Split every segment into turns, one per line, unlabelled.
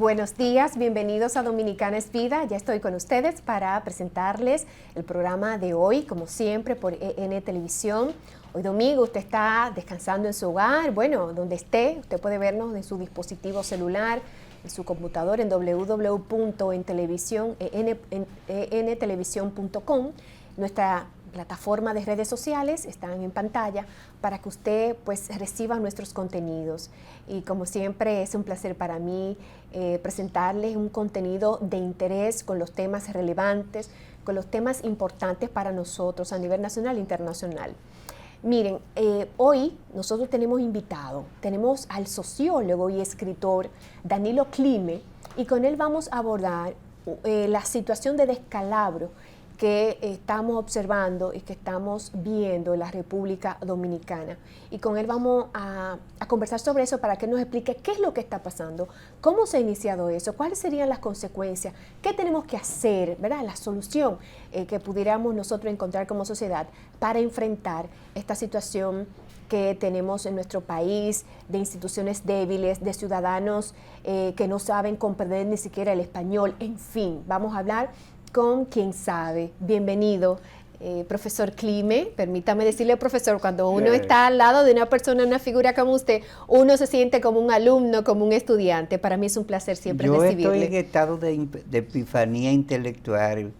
Buenos días, bienvenidos a Dominicana es Vida. Ya estoy con ustedes para presentarles el programa de hoy, como siempre, por EN Televisión. Hoy domingo usted está descansando en su hogar, bueno, donde esté, usted puede vernos en su dispositivo celular, en su computador, en www.entelevisión.com. Nuestra plataforma de redes sociales están en pantalla para que usted pues reciba nuestros contenidos. Y como siempre es un placer para mí presentarles un contenido de interés con los temas relevantes, con los temas importantes para nosotros a nivel nacional e internacional. Miren, hoy nosotros tenemos al sociólogo y escritor Danilo Clime, y con él vamos a abordar la situación de descalabro que estamos observando y que estamos viendo en la República Dominicana. Y con él vamos a conversar sobre eso para que nos explique qué es lo que está pasando, cómo se ha iniciado eso, cuáles serían las consecuencias, qué tenemos que hacer, ¿verdad? La solución que pudiéramos nosotros encontrar como sociedad para enfrentar esta situación que tenemos en nuestro país, de instituciones débiles, de ciudadanos que no saben comprender ni siquiera el español. En fin, vamos a hablar con quien sabe. Bienvenido, profesor Clime. Permítame decirle, profesor, cuando uno está al lado de una persona, una figura como usted, uno se siente como un alumno, como un estudiante. Para mí es un placer siempre recibirle.
Yo estoy en estado de epifanía intelectual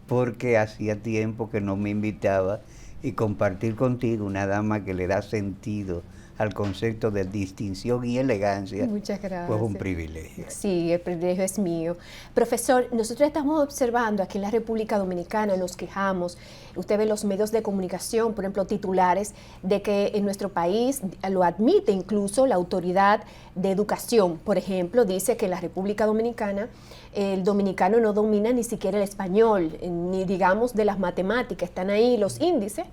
porque hacía tiempo que no me invitaba, y compartir contigo, una dama que le da sentido al concepto de distinción y elegancia.
Muchas gracias.
Pues un privilegio.
Sí, el privilegio es mío. Profesor, nosotros estamos observando aquí en la República Dominicana, nos quejamos, usted ve los medios de comunicación, por ejemplo, titulares de que en nuestro país, lo admite incluso la autoridad de educación, por ejemplo, dice que en la República Dominicana el dominicano no domina ni siquiera el español, ni digamos de las matemáticas, están ahí los índices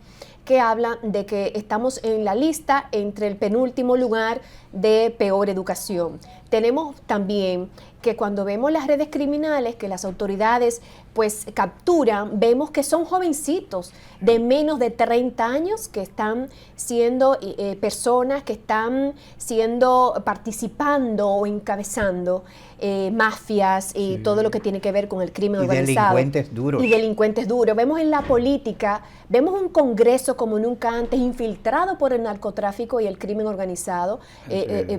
que hablan de que estamos en la lista entre el penúltimo lugar de peor educación. Tenemos también que cuando vemos las redes criminales que las autoridades pues capturan, vemos que son jovencitos de menos de 30 años que están siendo personas que están participando o encabezando mafias y todo lo que tiene que ver con el crimen organizado.
Delincuentes duros. Y
delincuentes duros. Vemos en la política, vemos un Congreso como nunca antes infiltrado por el narcotráfico y el crimen organizado,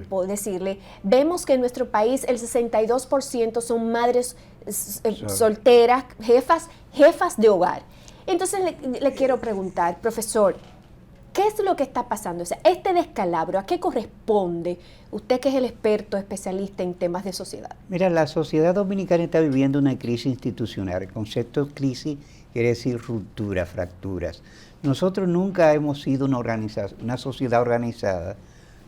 por decirle. Vemos que en nuestro país el 62% son madres solteras, jefas de hogar. Entonces le quiero preguntar, profesor, ¿qué es lo que está pasando? O sea, este descalabro, ¿a qué corresponde? Usted que es el experto, especialista en temas de sociedad.
Mira, la sociedad dominicana está viviendo una crisis institucional. El concepto de crisis quiere decir ruptura, fracturas. Nosotros nunca hemos sido una sociedad organizada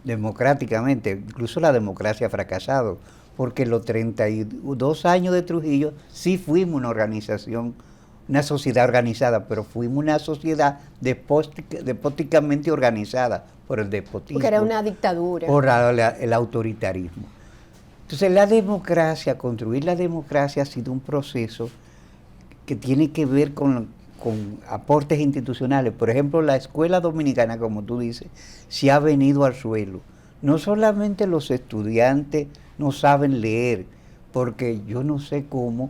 democráticamente. Incluso la democracia ha fracasado, porque en los 32 años de Trujillo sí fuimos una organización, una sociedad organizada, pero fuimos una sociedad despóticamente organizada por el despotismo.
Porque era una dictadura.
Por el autoritarismo. Entonces la democracia, construir la democracia ha sido un proceso que tiene que ver con aportes institucionales. Por ejemplo, la escuela dominicana, como tú dices, se ha venido al suelo. No solamente los estudiantes no saben leer, porque yo no sé cómo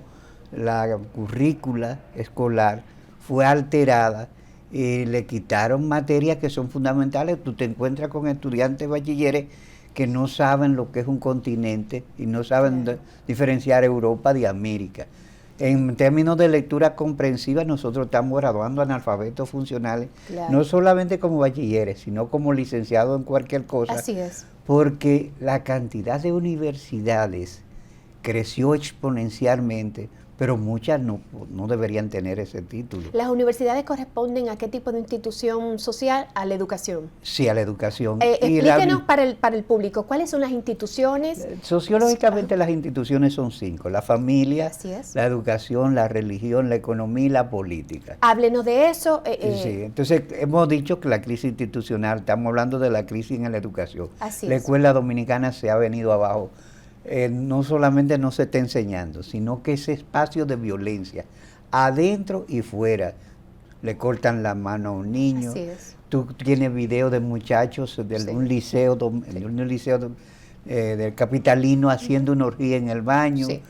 la currícula escolar fue alterada, le quitaron materias que son fundamentales. Tú te encuentras con estudiantes bachilleres que no saben lo que es un continente y no saben diferenciar Europa de América. En términos de lectura comprensiva, nosotros estamos graduando analfabetos funcionales, no solamente como bachilleres, sino como licenciados en cualquier cosa.
Así es.
Porque la cantidad de universidades creció exponencialmente, pero muchas no deberían tener ese título.
¿Las universidades corresponden a qué tipo de institución social? A la educación.
Sí, a la educación.
Explíquenos para el público, ¿cuáles son las instituciones?
Sociológicamente las instituciones son 5, la familia, la educación, la religión, la economía y la política.
Háblenos de eso.
Sí, entonces hemos dicho que la crisis institucional, estamos hablando de la crisis en la educación. La escuela dominicana se ha venido abajo. No solamente no se está enseñando, sino que ese espacio de violencia, adentro y fuera, le cortan la mano a un niño. Tú tienes videos de muchachos de un liceo del capitalino haciendo una orgía en el baño,
Sí.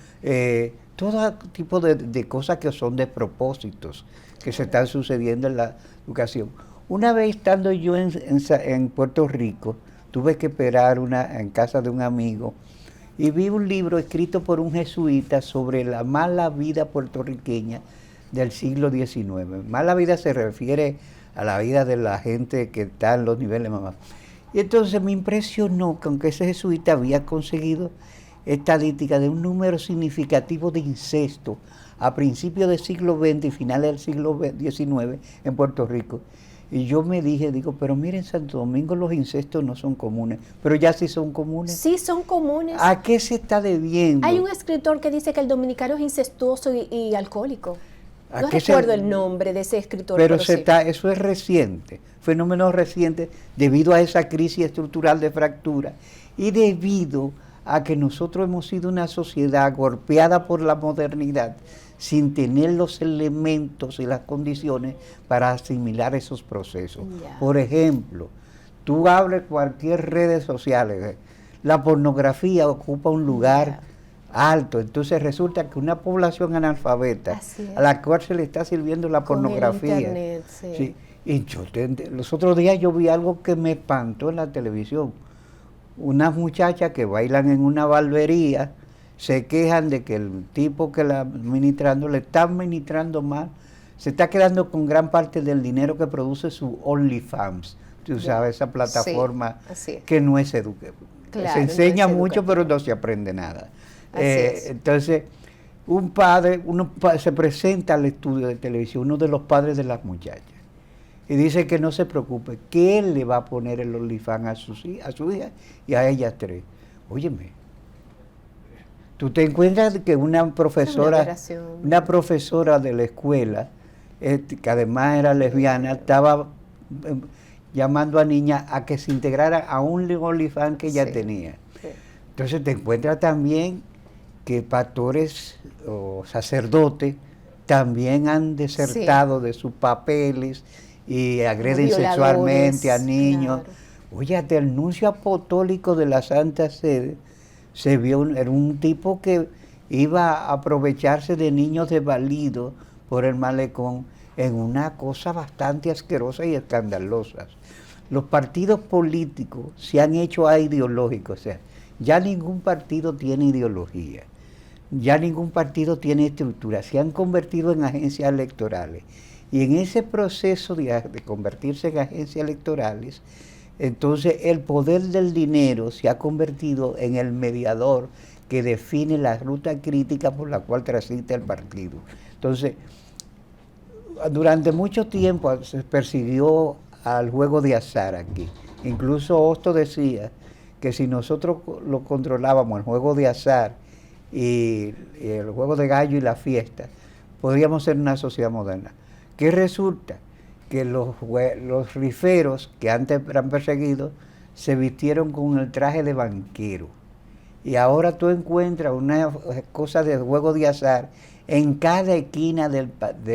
todo tipo de cosas que son despropósitos que se están sucediendo en la educación. Una vez estando yo en Puerto Rico, tuve que esperar en casa de un amigo y vi un libro escrito por un jesuita sobre la mala vida puertorriqueña del siglo XIX. Mala vida se refiere a la vida de la gente que está en los niveles más bajos. Y entonces me impresionó que aunque ese jesuita había conseguido estadística de un número significativo de incesto a principios del siglo XX y finales del siglo XIX en Puerto Rico. Y yo me dije, pero miren, en Santo Domingo los incestos no son comunes, pero ya sí son comunes.
Sí, son comunes.
¿A qué se está debiendo?
Hay un escritor que dice que el dominicano es incestuoso y alcohólico.
¿A
No
qué
recuerdo el nombre de ese escritor.
Pero
sí.
eso es reciente, fenómeno reciente debido a esa crisis estructural de fractura y debido a que nosotros hemos sido una sociedad golpeada por la modernidad sin tener los elementos y las condiciones para asimilar esos procesos.
Ya.
Por ejemplo, tú abres cualquier redes sociales, la pornografía ocupa un lugar alto, entonces resulta que una población analfabeta a la cual se le está sirviendo la pornografía.
El internet, sí.
Sí. Y los otros días yo vi algo que me espantó en la televisión. Unas muchachas que bailan en una barbería se quejan de que el tipo que la administrando le está administrando mal, se está quedando con gran parte del dinero que produce su OnlyFans. Tú sabes, esa plataforma que no es educativa.
Claro,
se enseña
no es
mucho,
educativa.
pero no se aprende nada.
Es.
Entonces, se presenta al estudio de televisión, uno de los padres de las muchachas, y dice que no se preocupe, que él le va a poner el OnlyFans a su hija y a ellas tres. Óyeme, tú te encuentras que una profesora de la escuela, que además era lesbiana, estaba llamando a niñas a que se integraran a un OnlyFans que ella tenía. Sí. Entonces te encuentras también que pastores o sacerdotes también han desertado de sus papeles y agreden sexualmente a niños. Claro. Oye, hasta el nuncio apostólico de la Santa Sede se vio, era un tipo que iba a aprovecharse de niños desvalidos por el malecón en una cosa bastante asquerosa y escandalosa. Los partidos políticos se han hecho ideológicos, o sea, ya ningún partido tiene ideología, ya ningún partido tiene estructura, se han convertido en agencias electorales. Y en ese proceso de convertirse en agencias electorales, entonces el poder del dinero se ha convertido en el mediador que define la ruta crítica por la cual transita el partido. Entonces, durante mucho tiempo se persiguió al juego de azar aquí. Incluso Hosto decía que si nosotros lo controlábamos, el juego de azar y el juego de gallo y la fiesta, podríamos ser una sociedad moderna. ¿Qué resulta? Que los riferos que antes eran perseguidos se vistieron con el traje de banquero. Y ahora tú encuentras una cosa de juego de azar en cada esquina del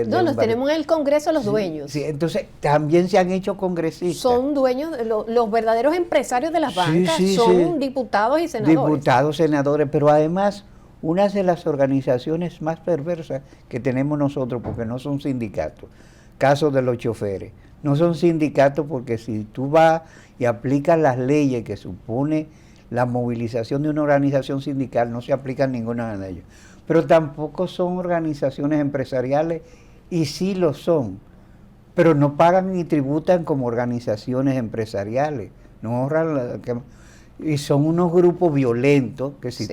los tenemos en el Congreso los dueños.
Sí, entonces también se han hecho congresistas.
Son dueños, los verdaderos empresarios de las bancas, son diputados y senadores.
Diputados, senadores, pero además una de las organizaciones más perversas que tenemos nosotros, porque no son sindicatos, caso de los choferes, no son sindicatos porque si tú vas y aplicas las leyes que supone la movilización de una organización sindical, no se aplican ninguna de ellas. Pero tampoco son organizaciones empresariales y sí lo son, pero no pagan ni tributan como organizaciones empresariales, no ahorran y son unos grupos violentos que si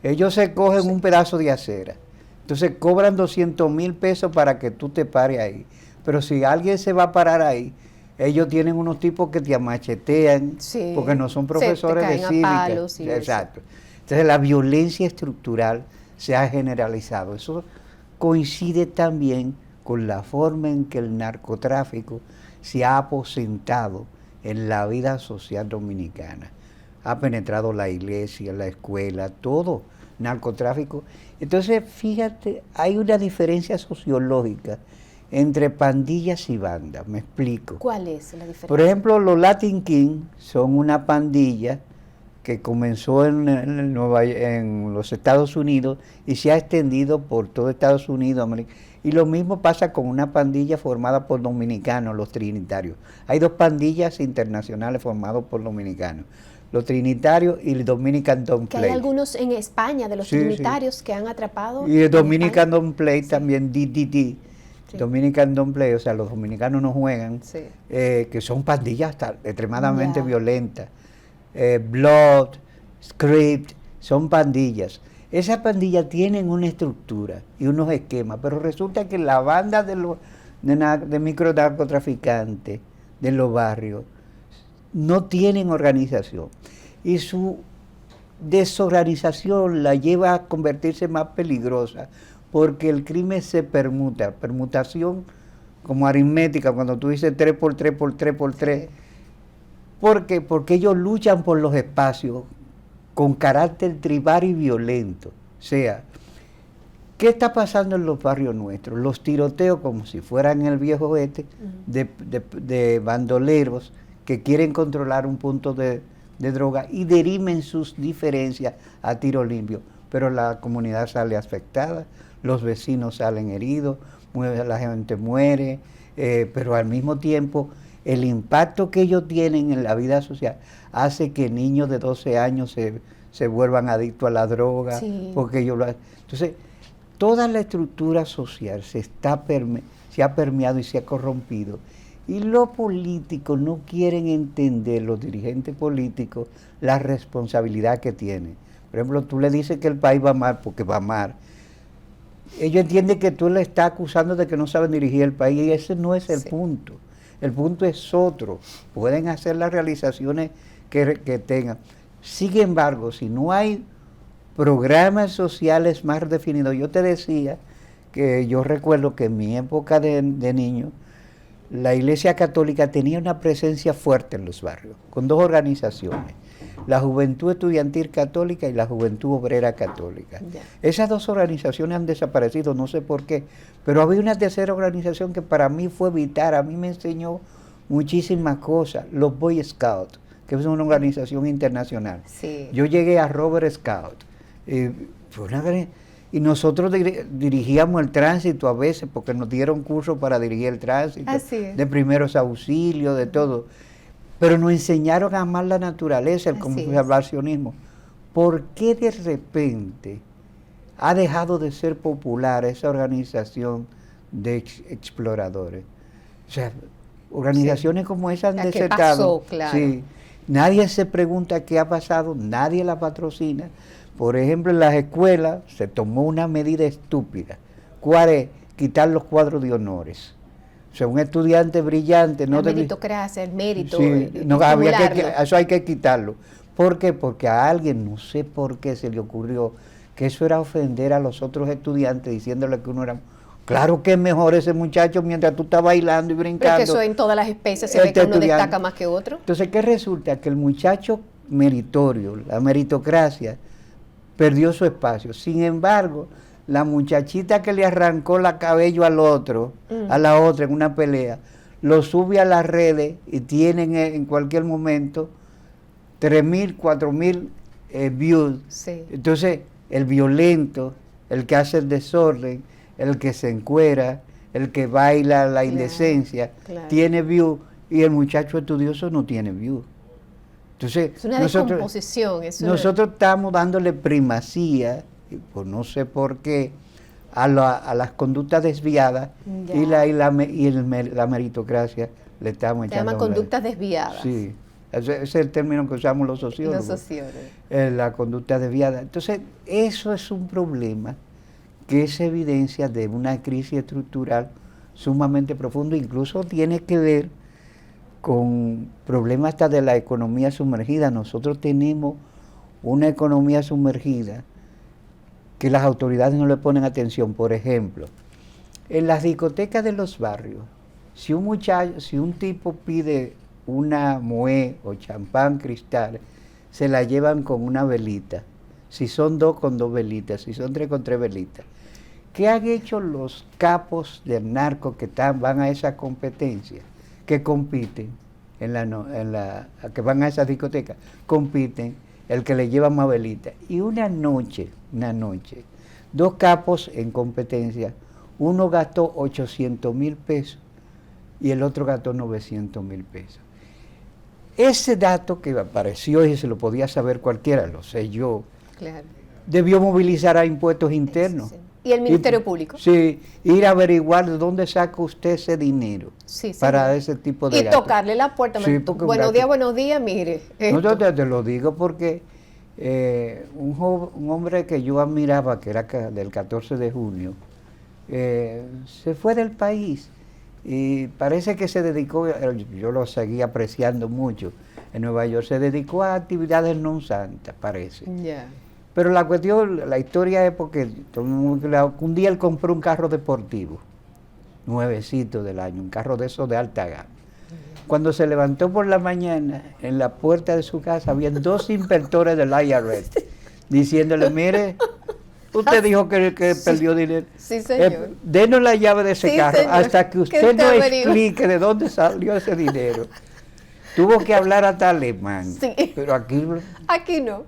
ellos se cogen un pedazo de acera, entonces cobran 200,000 pesos para que tú te pares ahí, pero si alguien se va a parar ahí, ellos tienen unos tipos que te amachetean porque no son profesores de cívica. Exacto. Entonces la violencia estructural se ha generalizado. Eso coincide también con la forma en que el narcotráfico se ha aposentado en la vida social dominicana. Ha penetrado la iglesia, la escuela, todo, narcotráfico. Entonces, fíjate, hay una diferencia sociológica entre pandillas y bandas, me explico.
¿Cuál es la diferencia?
Por ejemplo, los Latin Kings son una pandilla que comenzó en los Estados Unidos y se ha extendido por todo Estados Unidos, América. Y lo mismo pasa con una pandilla formada por dominicanos, los trinitarios. Hay dos pandillas internacionales formadas por dominicanos, los trinitarios y el Dominican Don't
Que
Play.
hay algunos en España de los trinitarios que han atrapado.
Y el Dominican Don't Play también, DDT. Sí. Dominican Don't Play, o sea, los dominicanos no juegan, que son pandillas extremadamente violentas. Blood, Script, son pandillas. Esas pandillas tienen una estructura y unos esquemas, pero resulta que la banda de micronarcotraficantes de los barrios no tienen organización. Y su desorganización la lleva a convertirse más peligrosa, porque el crimen se permuta. Permutación como aritmética, cuando tú dices 3 por 3 por 3 por 3. ¿Por qué? Porque ellos luchan por los espacios con carácter tribal y violento. O sea, ¿qué está pasando en los barrios nuestros? Los tiroteos, como si fueran el viejo oeste, de bandoleros que quieren controlar un punto de droga y dirimen sus diferencias a tiro limpio. Pero la comunidad sale afectada, los vecinos salen heridos, la gente muere, pero al mismo tiempo el impacto que ellos tienen en la vida social hace que niños de 12 años se vuelvan adictos a la droga, porque ellos lo hacen. Entonces, toda la estructura social se ha permeado y se ha corrompido. Y los políticos no quieren entender, los dirigentes políticos, la responsabilidad que tienen. Por ejemplo, tú le dices que el país va mal porque va mal. Ellos entienden que tú le estás acusando de que no saben dirigir el país y ese no es el punto. El punto es otro. Pueden hacer las realizaciones que tengan. Sin embargo, si no hay programas sociales más definidos, yo te decía que yo recuerdo que en mi época de niño, la Iglesia Católica tenía una presencia fuerte en los barrios, con dos organizaciones, la Juventud Estudiantil Católica y la Juventud Obrera Católica. Esas dos organizaciones han desaparecido, no sé por qué, pero había una tercera organización que para mí fue vital, a mí me enseñó muchísimas cosas, los Boy Scouts, que es una organización internacional. Yo llegué a Robert Scout, y nosotros dirigíamos el tránsito a veces, porque nos dieron cursos para dirigir el tránsito, de primeros auxilios, de todo. Pero nos enseñaron a amar la naturaleza, el conservacionismo. ¿Por qué de repente ha dejado de ser popular esa organización de exploradores? O sea, organizaciones como esas han desertado. Nadie se pregunta qué ha pasado, nadie la patrocina. Por ejemplo, en las escuelas se tomó una medida estúpida. ¿Cuál es? Quitar los cuadros de honores. O sea, un estudiante brillante...
La meritocracia, el mérito.
Eso hay que quitarlo. ¿Por qué? Porque a alguien, no sé por qué, se le ocurrió que eso era ofender a los otros estudiantes, diciéndole que uno era... Claro que es mejor ese muchacho mientras tú estás bailando y brincando.
Pero que eso en todas las especies se ve que uno destaca más que otro.
Entonces, ¿qué resulta? Que el muchacho meritorio, la meritocracia, perdió su espacio. Sin embargo, la muchachita que le arrancó la cabello al otro, a la otra en una pelea, lo sube a las redes y tienen en cualquier momento 3.000, 4.000 views. Entonces, el violento, el que hace el desorden, el que se encuera, el que baila la indecencia, tiene views, y el muchacho estudioso no tiene views. Entonces,
es una descomposición.
Nosotros estamos dándole primacía, por no sé por qué, a las conductas desviadas y la meritocracia le estamos echando.
Se llama conductas desviadas.
Sí, ese es el término que usamos los sociólogos. La conducta desviada. Entonces, eso es un problema que es evidencia de una crisis estructural sumamente profunda, incluso tiene que ver con problemas hasta de la economía sumergida. Nosotros tenemos una economía sumergida que las autoridades no le ponen atención. Por ejemplo, en las discotecas de los barrios, si un tipo pide una moe o champán cristal, se la llevan con una velita. Si son dos, con dos velitas. Si son tres, con tres velitas. ¿Qué han hecho los capos del narco que van a esa competencia? Que compiten, que van a esas discotecas, compiten el que le lleva más velita. Y una noche, 2 capos en competencia, uno gastó 800,000 pesos y el otro gastó 900,000 pesos. Ese dato que apareció y se lo podía saber cualquiera, lo sé yo,
Claro.
debió movilizar a impuestos internos.
Sí. ¿Y el Ministerio Público?
Sí, ir a averiguar de dónde saca usted ese dinero
Sí,
para
señor.
ese tipo de
Y
gastos.
tocarle la puerta.
Sí, porque
buenos días, mire.
No,
esto.
te lo digo porque un hombre que yo admiraba, que era del 14 de junio, se fue del país y parece que se dedicó, yo lo seguí apreciando mucho, en Nueva York se dedicó a actividades no santas, parece.
Ya.
Pero la cuestión, la historia es porque un día él compró un carro deportivo, nuevecito del año, un carro de esos de alta gama. Cuando se levantó por la mañana, en la puerta de su casa había 2 inspectores del IRS diciéndole, mire, usted dijo que perdió dinero.
Sí, señor.
Denos la llave de ese
Sí,
carro
señor.
hasta que
Que
usted
usted
nos
averigüe.
explique de dónde salió ese dinero. Tuvo que hablar hasta alemán,
Sí.
pero aquí,
Aquí no.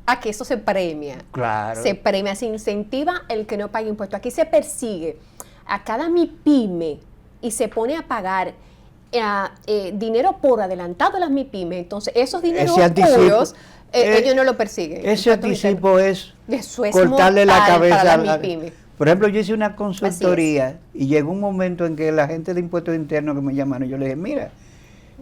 Aquí eso se premia.
claro.
Se premia, se incentiva el que no pague impuestos. Aquí se persigue a cada MIPYME y se pone a pagar dinero por adelantado a las MIPYME. Entonces, esos dineros
Ese anticipo,
oscuros, ellos no lo persiguen.
Ese anticipo es
Eso es
cortarle la
mortal
cabeza
para
a
las
la...
MIPYME.
Por ejemplo, yo hice una consultoría y llegó un momento en que la gente de impuestos internos que me llamaron, yo le dije, mira,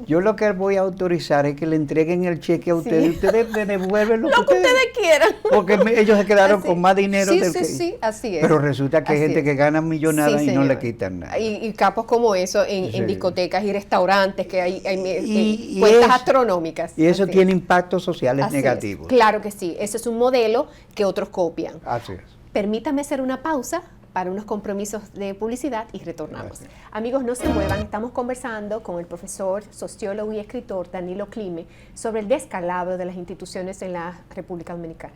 yo lo que voy a autorizar es que le entreguen el cheque a ustedes y ustedes me devuelven
Lo que ustedes quieran.
porque ellos se quedaron
Así.
con más dinero
Sí,
del
sí,
que...
sí, así es.
Pero resulta que hay
Así
gente
es.
que gana millonadas
Sí,
y no le
señor.
quitan nada.
Y capos como eso en
Sí.
discotecas y restaurantes, que hay
Y
cuentas
eso-
astronómicas.
Y eso
Así
tiene
es.
impactos sociales
Así es.
negativos.
Claro que sí, ese es un modelo que otros copian.
Así es.
Permítame hacer una pausa para unos compromisos de publicidad y retornamos.
Gracias.
Amigos, no se muevan, estamos conversando con el profesor, sociólogo y escritor Danilo Clime sobre el descalabro de las instituciones en la República Dominicana.